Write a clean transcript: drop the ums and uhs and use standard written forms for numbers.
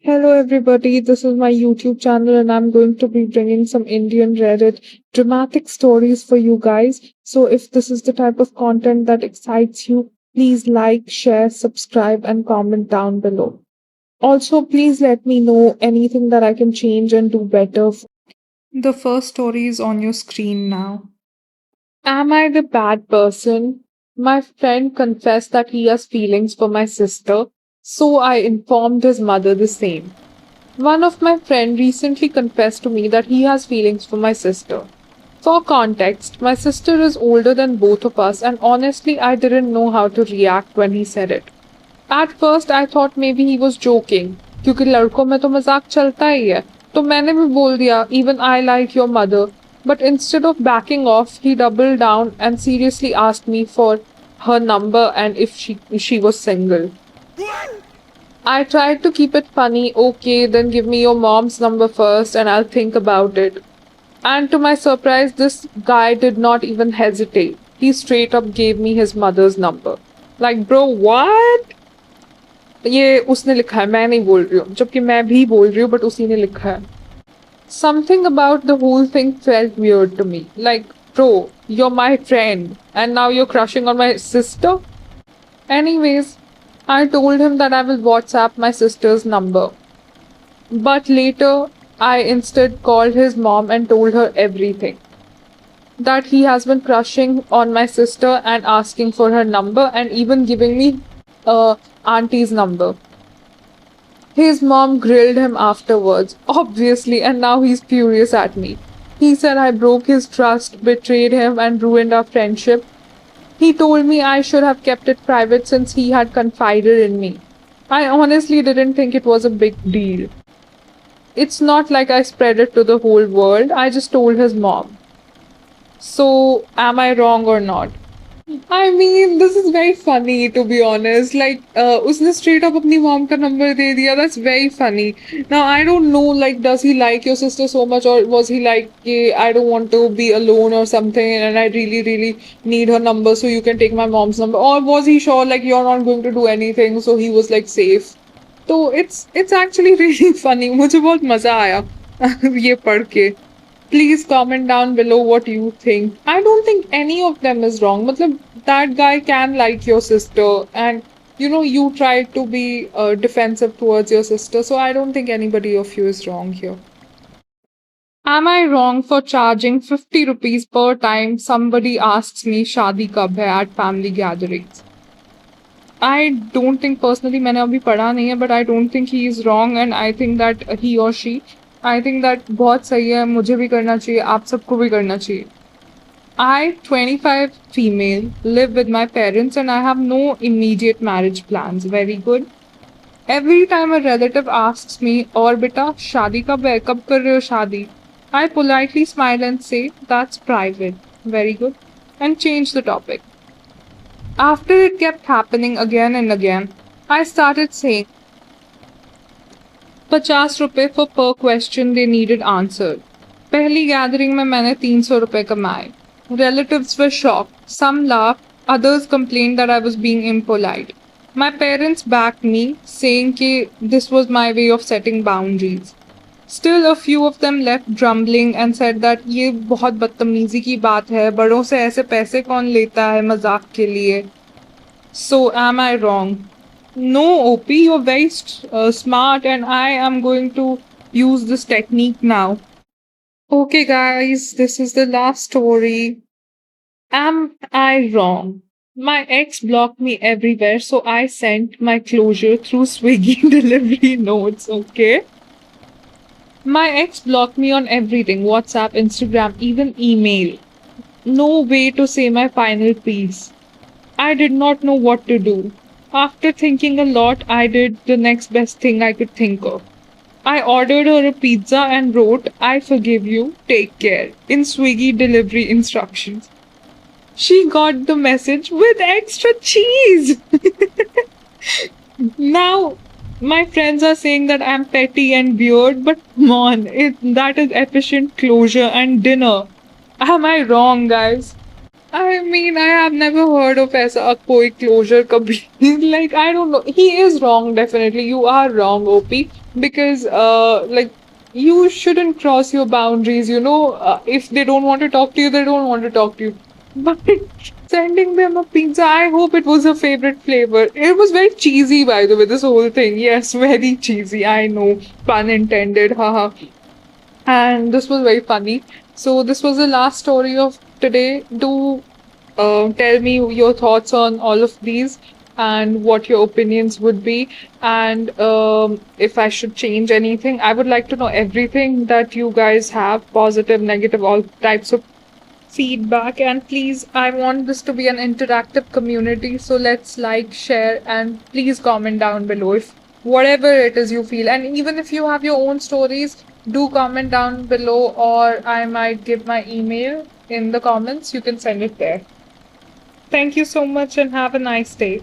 Hello, everybody. This is my YouTube channel, and I'm going to be bringing some Indian Reddit dramatic stories for you guys. So, if this is the type of content that excites you, please like, share, subscribe, and comment down below. Also, please let me know anything that I can change and do better. The first story is on your screen now. Am I the bad person? My friend confessed that he has feelings for my sister, so I informed his mother the same. One of my friend recently confessed to me that he has feelings for my sister. For context, my sister is older than both of us and honestly I didn't know how to react when he said it. At first I thought maybe he was joking क्योंकि लड़कों में तो मजाक चलता ही है तो मैंने भी बोल दिया even I like your mother but instead of backing off he doubled down and seriously asked me for her number and if she was single. I tried to keep it funny. Okay, then give me your mom's number first and I'll think about it. And to my surprise, this guy did not even hesitate. He straight up gave me his mother's number. Like, bro, what? ये उसने लिखा है मैं नहीं बोल रही हूँ जबकि मैं भी बोल रही हूँ बट उसी ने लिखा है. Something about the whole thing felt weird to me. Like, bro, you're my friend and now you're crushing on my sister? Anyways, I told him that I will WhatsApp my sister's number. But later, I instead called his mom and told her everything. That he has been crushing on my sister and asking for her number and even giving me auntie's number. His mom grilled him afterwards, obviously, and now he's furious at me. He said I broke his trust, betrayed him, and ruined our friendship. He told me I should have kept it private since he had confided in me. I honestly didn't think it was a big deal. It's not like I spread it to the whole world, I just told his mom. So, am I wrong or not? I mean, this is very funny to be honest. Like, उसने straight up अपनी mom का number दे दिया. That's very funny. Now, I don't know, like, does he like your sister so much, or was he like, I don't want to be alone or something, and I really, really need her number, so you can take my mom's number, or was he sure like you're not going to do anything, so he was like safe. So it's actually really funny. मुझे बहुत मजा आया ये पढ़ के. Please comment down below what you think. I don't think any of them is wrong. Matlab, that guy can like your sister, and you tried to be defensive towards your sister, so I don't think anybody of you is wrong here. Am I wrong for charging 50 rupees per time somebody asks me शादी कब है at family gatherings? I don't think personally मैंने अभी पढ़ा नहीं है but I don't think he is wrong and I think that he or she I think that बहुत सही है मुझे भी करना चाहिए आप सबको भी करना चाहिए. I 25 female live with my parents and I have no immediate marriage plans. Very good. Every time a relative asks me और बेटा शादी कब है कब कर रहे हो शादी I politely smile and say that's private. Very good. And change the topic. After it kept happening again and again, I started saying 50 रुपए for per question they needed answered. पहली गैदरिंग में मैंने 300 रुपए कमाए. Relatives were shocked. Some laughed, others complained that I was being impolite. My parents backed me, saying that this was my way of setting boundaries. Still, a few of them left grumbling and said that ये बहुत बदतमीजी की बात है, बड़ों से ऐसे पैसे कौन लेता है मजाक के लिए. So, am I wrong? No, OP, you're very smart, and I am going to use this technique now. Okay, guys, this is the last story. Am I wrong? My ex blocked me everywhere, so I sent my closure through Swiggy delivery notes, okay? My ex blocked me on everything WhatsApp, Instagram, even email. No way to say my final piece. I did not know what to do. After thinking a lot, I did the next best thing I could think of. I ordered her a pizza and wrote, I forgive you, take care, in Swiggy delivery instructions. She got the message with extra cheese. Now, my friends are saying that I'm petty and weird, but come on, that is efficient closure and dinner. Am I wrong, guys? I mean, I have never heard of ऐसा कोई closure कभी. Like, I don't know. He is wrong, definitely. You are wrong, OP. because like you shouldn't cross your boundaries, if they don't want to talk to you, they don't want to talk to you. But sending them a pizza, I hope it was a favorite flavor. It was very cheesy, by the way, this whole thing. Yes, very cheesy, I know, pun intended, haha. And this was very funny. So this was the last story of today. Do tell me your thoughts on all of these and what your opinions would be, and if I should change anything. I would like to know everything that you guys have, positive, negative, all types of feedback. And please, I want this to be an interactive community, so let's like, share, and please comment down below if whatever it is you feel. And even if you have your own stories, do comment down below, or I might give my email in the comments. You can send it there. Thank you so much and have a nice day.